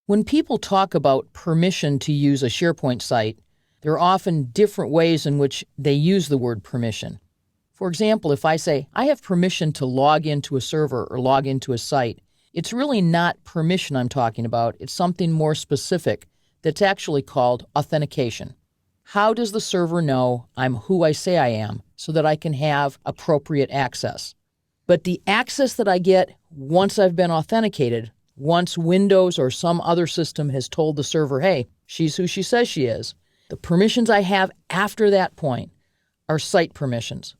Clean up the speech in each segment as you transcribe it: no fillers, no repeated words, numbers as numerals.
When people talk about permission to use a SharePoint site, there are often different ways in which they use the word permission. For example, if I say, I have permission to log into a server or log into a site, it's really not permission I'm talking about. It's something more specific that's actually called authentication. How does the server know I'm who I say I am so that I can have appropriate access? But the access that I get once I've been authenticated, once Windows or some other system has told the server, hey, she's who she says she is, the permissions I have after that point are site permissions.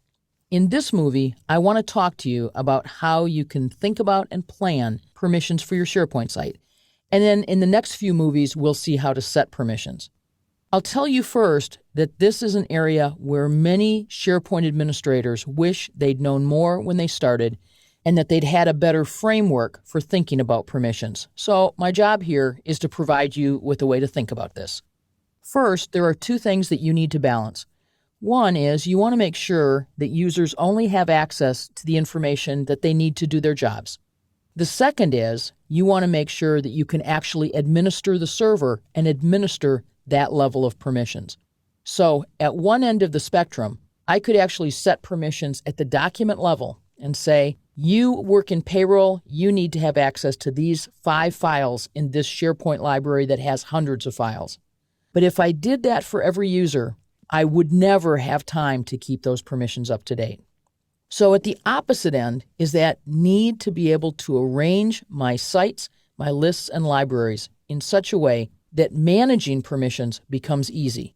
In this movie, I want to talk to you about how you can think about and plan permissions for your SharePoint site. And then in the next few movies, we'll see how to set permissions. I'll tell you first that this is an area where many SharePoint administrators wish they'd known more when they started and that they'd had a better framework for thinking about permissions. So my job here is to provide you with a way to think about this. First, there are two things that you need to balance. One is you want to make sure that users only have access to the information that they need to do their jobs. The second is you want to make sure that you can actually administer the server and administer that level of permissions. So at one end of the spectrum, I could actually set permissions at the document level and say, you work in payroll, you need to have access to these 5 files in this SharePoint library that has hundreds of files. But if I did that for every user, I would never have time to keep those permissions up to date. So at the opposite end is that need to be able to arrange my sites, my lists, and libraries in such a way that managing permissions becomes easy.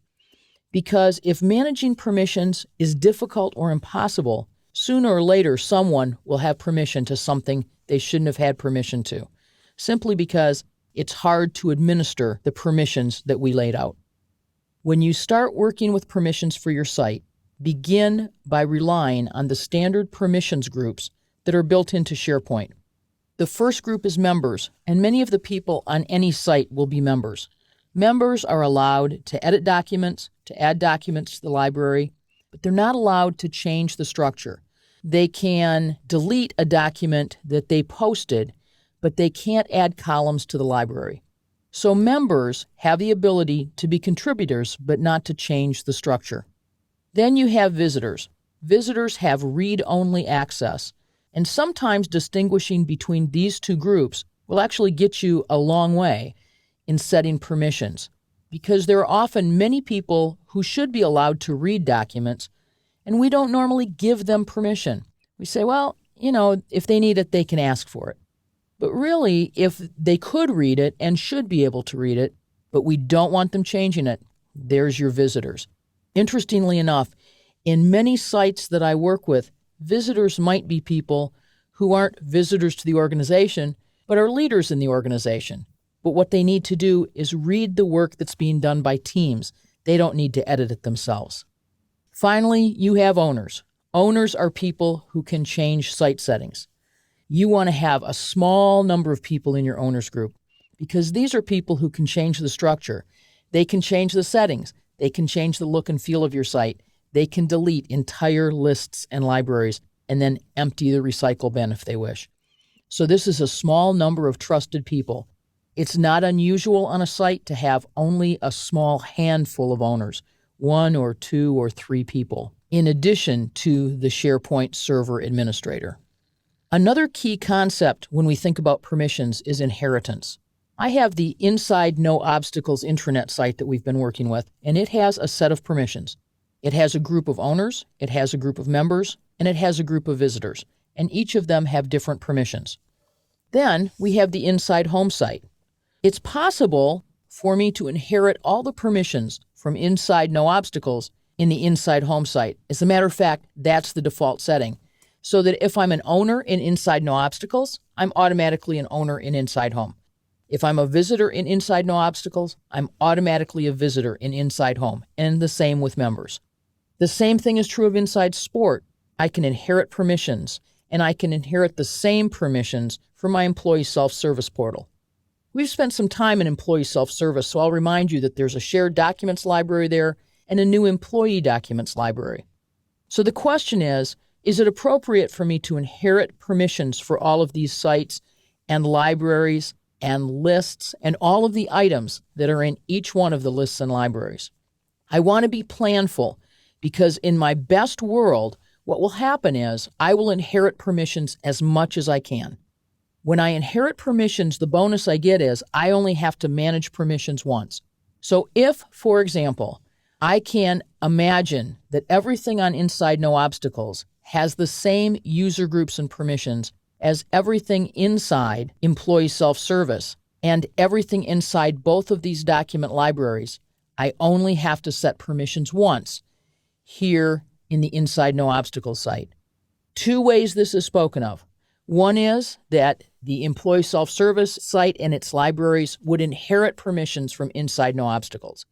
Because if managing permissions is difficult or impossible, sooner or later someone will have permission to something they shouldn't have had permission to, simply because it's hard to administer the permissions that we laid out. When you start working with permissions for your site, begin by relying on the standard permissions groups that are built into SharePoint. The first group is members, and many of the people on any site will be members. Members are allowed to edit documents, to add documents to the library, but they're not allowed to change the structure. They can delete a document that they posted, but they can't add columns to the library. So members have the ability to be contributors, but not to change the structure. Then you have visitors. Visitors have read-only access, and sometimes distinguishing between these two groups will actually get you a long way in setting permissions, because there are often many people who should be allowed to read documents, and we don't normally give them permission. We say, well, if they need it, they can ask for it. But really, if they could read it and should be able to read it, but we don't want them changing it, there's your visitors. Interestingly enough, in many sites that I work with, visitors might be people who aren't visitors to the organization, but are leaders in the organization. But what they need to do is read the work that's being done by teams. They don't need to edit it themselves. Finally, you have owners. Owners are people who can change site settings. You want to have a small number of people in your owners group because these are people who can change the structure. They can change the settings. They can change the look and feel of your site. They can delete entire lists and libraries and then empty the recycle bin if they wish. So this is a small number of trusted people. It's not unusual on a site to have only a small handful of owners, 1 or 2 or 3 people, in addition to the SharePoint server administrator. Another key concept when we think about permissions is inheritance. I have the Inside No Obstacles intranet site that we've been working with, and it has a set of permissions. It has a group of owners, it has a group of members, and it has a group of visitors, and each of them have different permissions. Then we have the Inside Home site. It's possible for me to inherit all the permissions from Inside No Obstacles in the Inside Home site. As a matter of fact, that's the default setting. So that if I'm an owner in Inside No Obstacles, I'm automatically an owner in Inside Home. If I'm a visitor in Inside No Obstacles, I'm automatically a visitor in Inside Home, and the same with members. The same thing is true of Inside Sport. I can inherit permissions, and I can inherit the same permissions for my employee self-service portal. We've spent some time in employee self-service, so I'll remind you that there's a shared documents library there and a new employee documents library. So the question is it appropriate for me to inherit permissions for all of these sites and libraries and lists and all of the items that are in each one of the lists and libraries. I want to be planful because in my best world, what will happen is I will inherit permissions as much as I can. When I inherit permissions, the bonus I get is I only have to manage permissions once. So if, for example, I can imagine that everything on Inside No Obstacles has the same user groups and permissions as everything inside Employee Self-Service and everything inside both of these document libraries, I only have to set permissions once here in the Inside No Obstacles site. Two ways this is spoken of. One is that the Employee Self-Service site and its libraries would inherit permissions from Inside No Obstacles,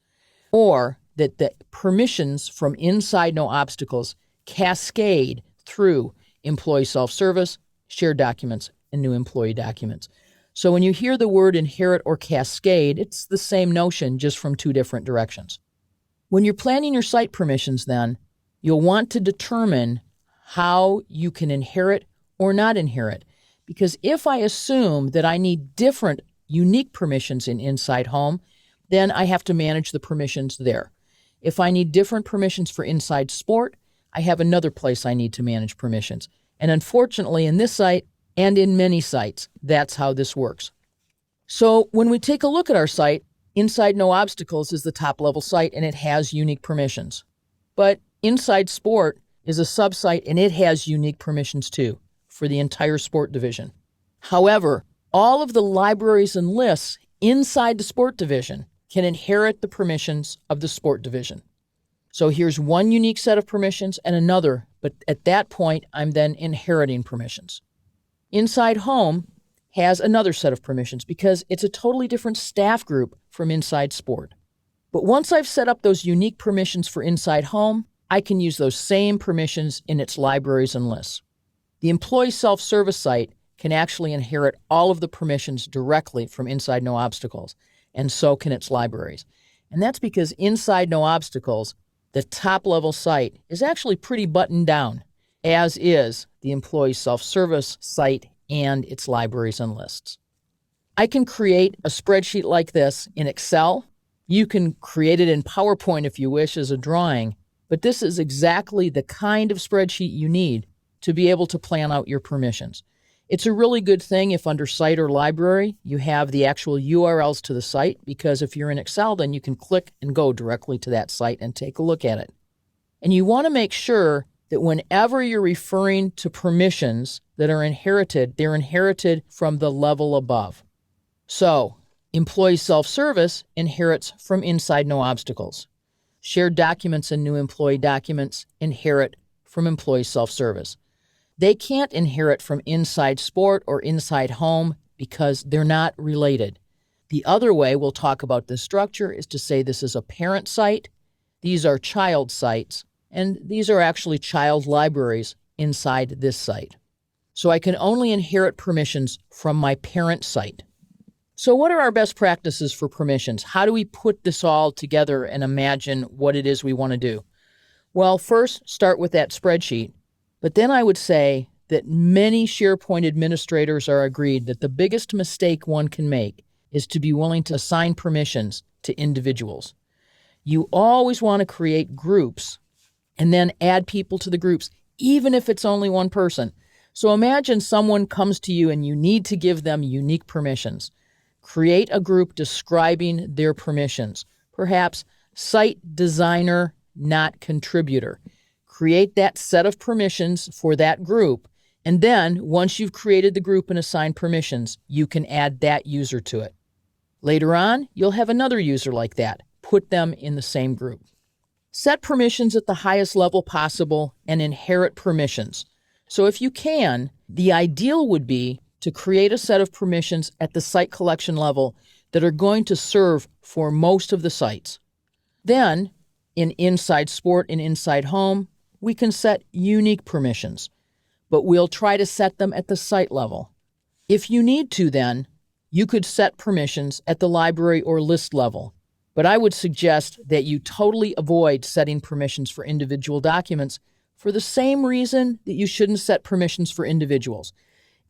or that the permissions from Inside No Obstacles cascade through Employee Self-Service, Shared Documents, and New Employee Documents. So when you hear the word inherit or cascade, it's the same notion, just from two different directions. When you're planning your site permissions, then, you'll want to determine how you can inherit or not inherit. Because if I assume that I need different unique permissions in Inside Home, then I have to manage the permissions there. If I need different permissions for Inside Sport, I have another place I need to manage permissions. And unfortunately, in this site and in many sites, that's how this works. So when we take a look at our site, Inside No Obstacles is the top-level site, and it has unique permissions. But Inside Sport is a subsite, and it has unique permissions too for the entire sport division. However, all of the libraries and lists inside the sport division can inherit the permissions of the sport division. So here's one unique set of permissions and another, but at that point, I'm then inheriting permissions. Inside Home has another set of permissions because it's a totally different staff group from Inside Sport. But once I've set up those unique permissions for Inside Home, I can use those same permissions in its libraries and lists. The Employee Self-Service site can actually inherit all of the permissions directly from Inside No Obstacles, and so can its libraries. And that's because Inside No Obstacles, the top-level site, is actually pretty buttoned down, as is the Employee Self-Service site and its libraries and lists. I can create a spreadsheet like this in Excel. You can create it in PowerPoint if you wish as a drawing, but this is exactly the kind of spreadsheet you need to be able to plan out your permissions. It's a really good thing if under Site or Library you have the actual URLs to the site, because if you're in Excel, then you can click and go directly to that site and take a look at it. And you want to make sure that whenever you're referring to permissions that are inherited, they're inherited from the level above. So, Employee Self-Service inherits from Inside No Obstacles. Shared Documents and New Employee Documents inherit from Employee Self-Service. They can't inherit from Inside Sport or Inside Home because they're not related. The other way we'll talk about this structure is to say this is a parent site, these are child sites, and these are actually child libraries inside this site. So I can only inherit permissions from my parent site. So what are our best practices for permissions? How do we put this all together and imagine what it is we want to do? Well, first, start with that spreadsheet. But then I would say that many SharePoint administrators are agreed that the biggest mistake one can make is to be willing to assign permissions to individuals. You always want to create groups and then add people to the groups, even if it's only one person. So imagine someone comes to you and you need to give them unique permissions. Create a group describing their permissions. Perhaps site designer, not contributor. Create that set of permissions for that group, and then once you've created the group and assigned permissions, you can add that user to it. Later on, you'll have another user like that. Put them in the same group. Set permissions at the highest level possible and inherit permissions. So if you can, the ideal would be to create a set of permissions at the site collection level that are going to serve for most of the sites. Then, in Inside Sport and Inside Home, we can set unique permissions, but we'll try to set them at the site level. If you need to, then, you could set permissions at the library or list level, but I would suggest that you totally avoid setting permissions for individual documents for the same reason that you shouldn't set permissions for individuals.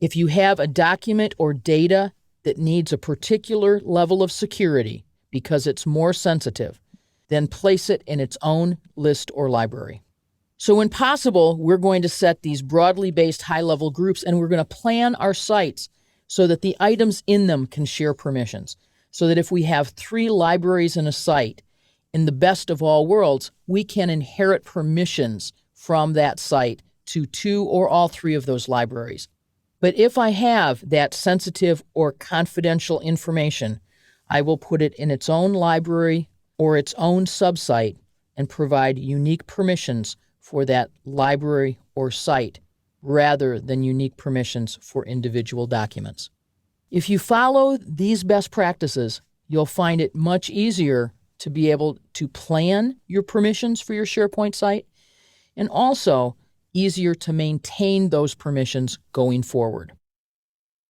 If you have a document or data that needs a particular level of security because it's more sensitive, then place it in its own list or library. So when possible, we're going to set these broadly based high-level groups, and we're going to plan our sites so that the items in them can share permissions. So that if we have 3 libraries in a site, in the best of all worlds, we can inherit permissions from that site to 2 or all 3 of those libraries. But if I have that sensitive or confidential information, I will put it in its own library or its own subsite and provide unique permissions for that library or site rather than unique permissions for individual documents. If you follow these best practices, you'll find it much easier to be able to plan your permissions for your SharePoint site, and also easier to maintain those permissions going forward.